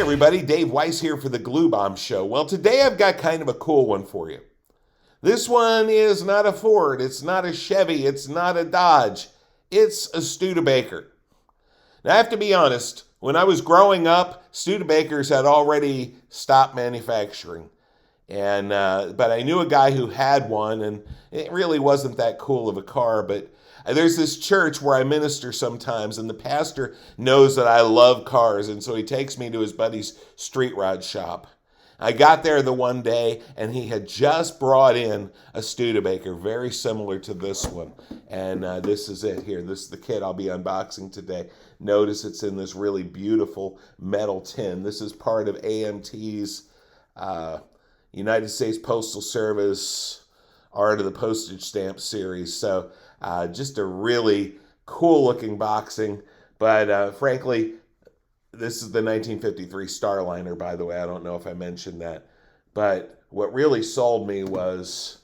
everybody, Dave Weiss here for the Glue Bomb Show. Well, today I've got kind of a cool one for you. This one is not a Ford, it's not a Chevy, it's not a Dodge. It's a Studebaker. Now I have to be honest, when I was growing up, Studebakers had already stopped manufacturing. But I knew a guy who had one, and it really wasn't that cool of a car, but there's this church where I minister sometimes, and the pastor knows that I love cars, and so he takes me to his buddy's street rod shop. I got there the one day, and he had just brought in a Studebaker, very similar to this one. And this is it here. This is the kit I'll be unboxing today. Notice it's in this really beautiful metal tin. This is part of AMT's United States Postal Service Art of the Postage Stamp Series. So just a really cool looking boxing, but frankly, this is the 1953 Starliner, by the way. I don't know if I mentioned that, but what really sold me was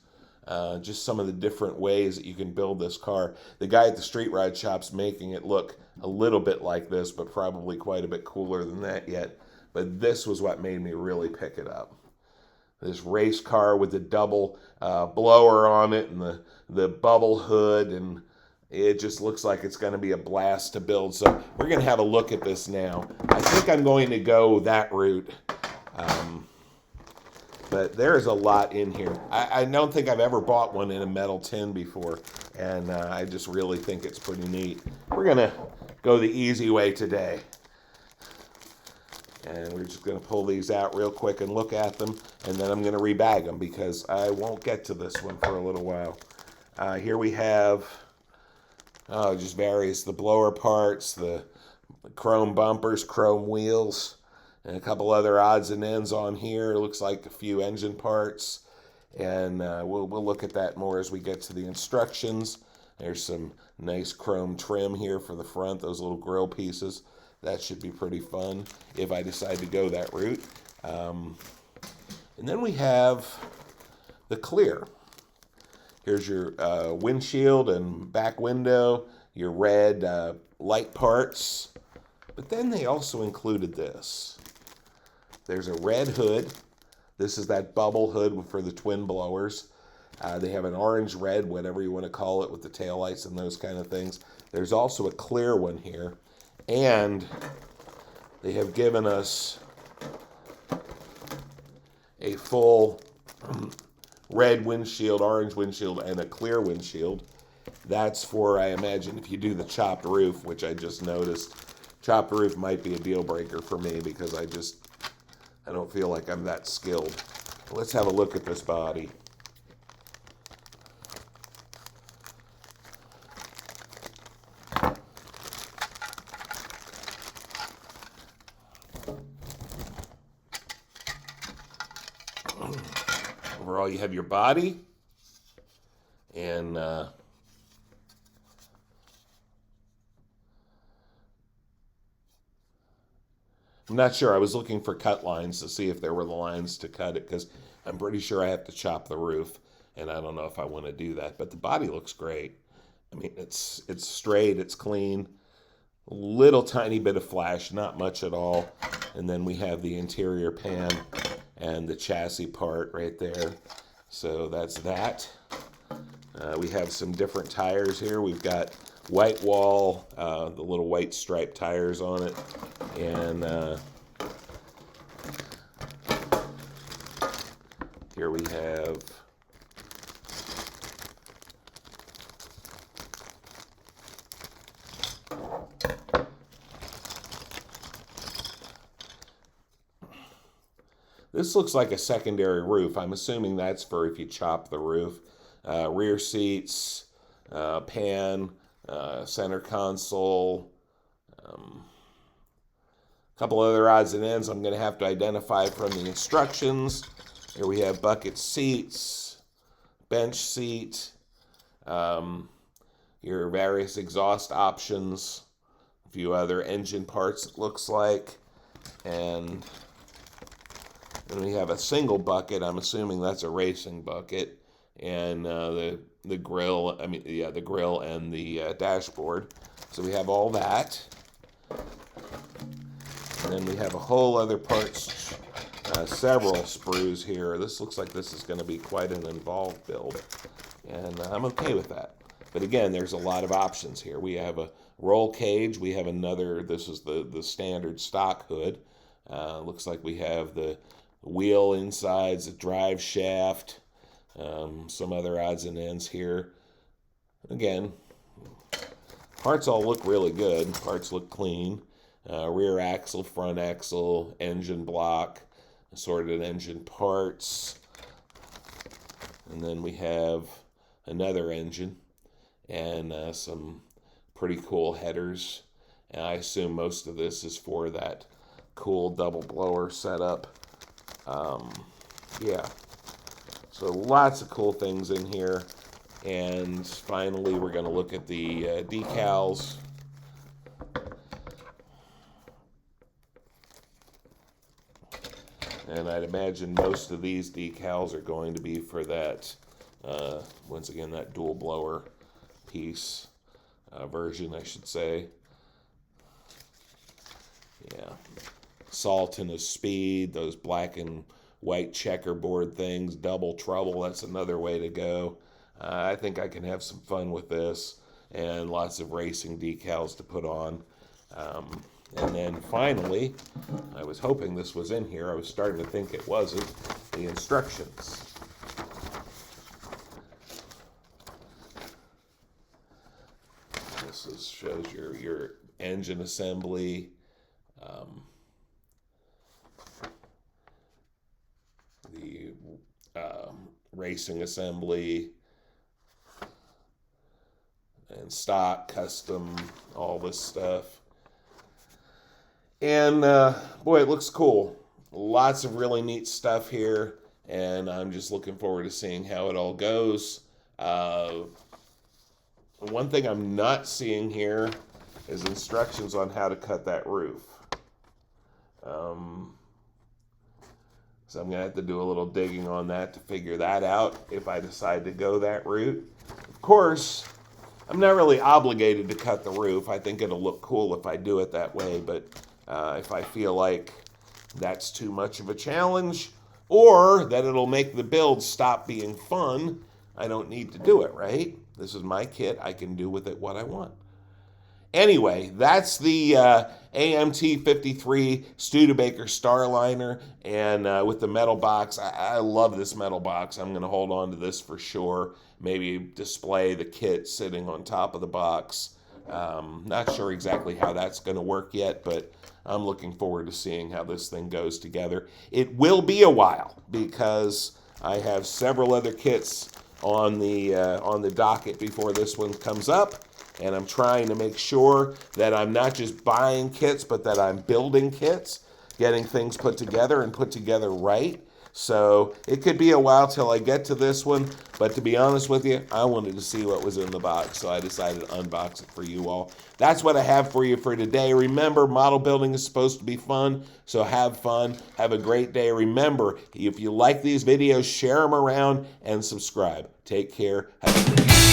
just some of the different ways that you can build this car. The guy at the street rod shop's making it look a little bit like this, but probably quite a bit cooler than that yet. But this was what made me really pick it up. This race car with the double blower on it and the bubble hood, and it just looks like it's going to be a blast to build. So we're going to have a look at this now. I think I'm going to go that route, but there is a lot in here. I don't think I've ever bought one in a metal tin before, and I just really think it's pretty neat. We're going to go the easy way today. And we're just going to pull these out real quick and look at them, and then I'm going to rebag them because I won't get to this one for a little while. Here we have just the blower parts, the chrome bumpers, chrome wheels, and a couple other odds and ends on here. It looks like a few engine parts, and we'll look at that more as we get to the instructions. There's some nice chrome trim here for the front, those little grill pieces. That should be pretty fun if I decide to go that route. And then we have the clear. Here's your windshield and back window, your red light parts. But then they also included this. There's a red hood. This is that bubble hood for the twin blowers. They have an orange-red, whatever you want to call it, with the taillights and those kind of things. There's also a clear one here. And they have given us a full red windshield, orange windshield, and a clear windshield. That's for, I imagine, if you do the chopped roof, which I just noticed. Chopped roof might be a deal breaker for me because I don't feel like I'm that skilled. Let's have a look at this body. Overall, you have your body, and I'm not sure. I was looking for cut lines to see if there were the lines to cut it, because I'm pretty sure I have to chop the roof, and I don't know if I want to do that. But the body looks great. I mean, it's straight, it's clean, little tiny bit of flash, not much at all. And then we have the interior pan and the chassis part right there. So that's that. We have some different tires here. We've got white wall, the little white striped tires on it. And here we have this looks like a secondary roof. I'm assuming that's for if you chop the roof. Rear seats, pan, center console, a couple other odds and ends I'm going to have to identify from the instructions. Here we have bucket seats, bench seat, your various exhaust options, a few other engine parts it looks like, and then we have a single bucket. I'm assuming that's a racing bucket, and the grill. The grill and the dashboard. So we have all that. And then we have a whole other parts, several sprues here. This looks like this is going to be quite an involved build, and I'm okay with that. But again, there's a lot of options here. We have a roll cage. We have another, this is the standard stock hood. Looks like we have the wheel insides, the drive shaft, some other odds and ends here. Again, parts all look really good. Parts look clean. Rear axle, front axle, engine block, assorted engine parts. And then we have another engine and some pretty cool headers. And I assume most of this is for that cool double blower setup. Yeah, so lots of cool things in here. And finally, we're going to look at the decals. And I'd imagine most of these decals are going to be for that, once again, that dual blower piece version, I should say. Yeah. Salt and a speed, those black and white checkerboard things, double trouble, that's another way to go. I think I can have some fun with this, and lots of racing decals to put on. And then finally, I was hoping this was in here. I was starting to think it wasn't. The instructions. This shows your engine assembly. The racing assembly. And stock, custom, all this stuff. And boy, it looks cool. Lots of really neat stuff here, and I'm just looking forward to seeing how it all goes. One thing I'm not seeing here is instructions on how to cut that roof. So I'm going to have to do a little digging on that to figure that out if I decide to go that route. Of course, I'm not really obligated to cut the roof. I think it'll look cool if I do it that way, but if I feel like that's too much of a challenge or that it'll make the build stop being fun, I don't need to do it, right? This is my kit. I can do with it what I want. Anyway, that's the AMT 53 Studebaker Starliner, and with the metal box. I love this metal box. I'm going to hold on to this for sure. Maybe display the kit sitting on top of the box. Not sure exactly how that's going to work yet, but I'm looking forward to seeing how this thing goes together. It will be a while because I have several other kits on the docket before this one comes up. And I'm trying to make sure that I'm not just buying kits, but that I'm building kits, getting things put together and put together right. So it could be a while till I get to this one. But to be honest with you, I wanted to see what was in the box. So I decided to unbox it for you all. That's what I have for you for today. Remember, model building is supposed to be fun. So have fun. Have a great day. Remember, if you like these videos, share them around and subscribe. Take care. Have a great day.